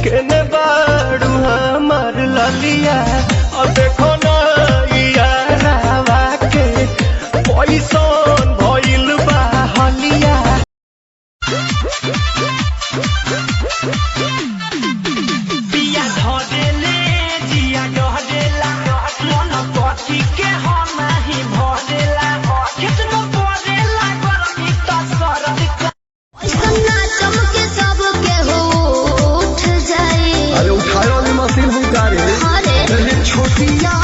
केने बाड़ू हमार ललिया और देखो ना यारावा के पैसन भइल बा हलिया। बिया धरेले जिया गहरेला मन पति के हम नाही भरेला कितना परेला गरमी त सरद सन्ना चमके सब के हो उठ जाए। अरे उठाए वाली मशीन हम कारे अरे छोटिया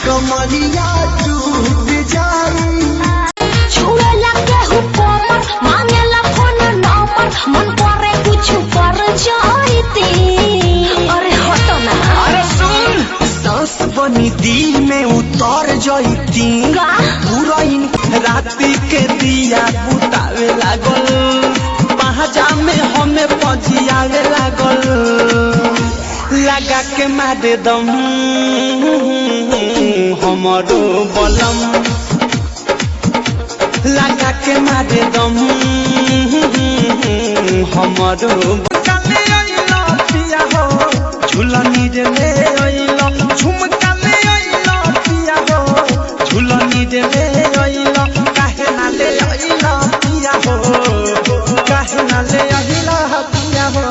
कमरिया टूट जाए। छुए लगे हो कोमर मांगे ला फोन नंबर मन करे कुछ कर जाईती। अरे हटो ना। अरे सुन सांस बनी दिल में उतर जाती पूरा इन राती के दिया बुतावे लागल पहाजा में हमें पजियावे लागल लगा के मारे दम हमारो बलम लगा के मारे दम हमारो काले आइला पिया हो झूलनी रे ले आइला झुमका ले आइला पिया हो झूलनी रे ले आइला काहे ना ले आइला पिया हो काहे ना ले आइला पिया हो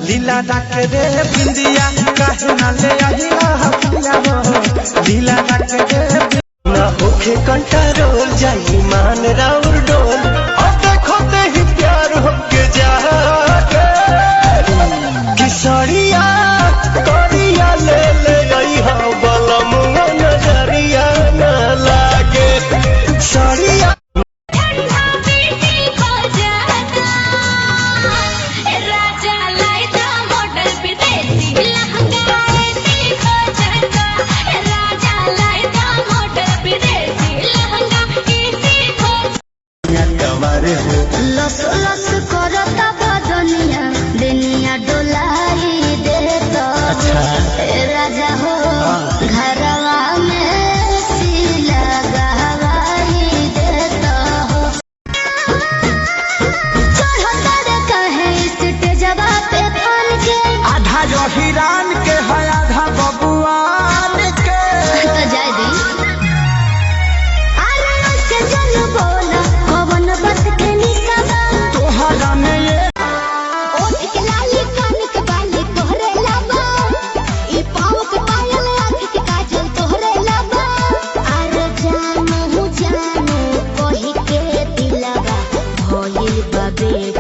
लीला डाक रे बिंदिया काहे ना ले आइला पिया हो लीला डाक रे ना होके कंट्रोल जाई मान राउर डोल और देखो ते ही प्यार होके जागे किसरिया करिया ले ले आई हा बलम नजरिया न लागे सरिया ठंडा बेटी को जाता राजा लाइदा मॉडल विदेशी लहंगा ऐसी को जाता राजा लाइदा मॉडल विदेशी लहंगा ऐसी को हमारे हो लस लस करता बदनिया दुनिया डोलाई देता। अच्छा राजा हो घरवा में सिला गवाई देता हो। चढ़ता रे कहे स्टेजवा पे फन के आधा जो हिरान के है आधा बबुआन के तो जाय दी। अरे उसके जन बोला कवन बस के निशाना तोहरा में ये ओठ के लाली कान के बाली तोहरे लाबा ई पाँव के पायल आँख के काजल तोहरे लाबा। अरे जानू कही के दिलवा भइल बा बेटी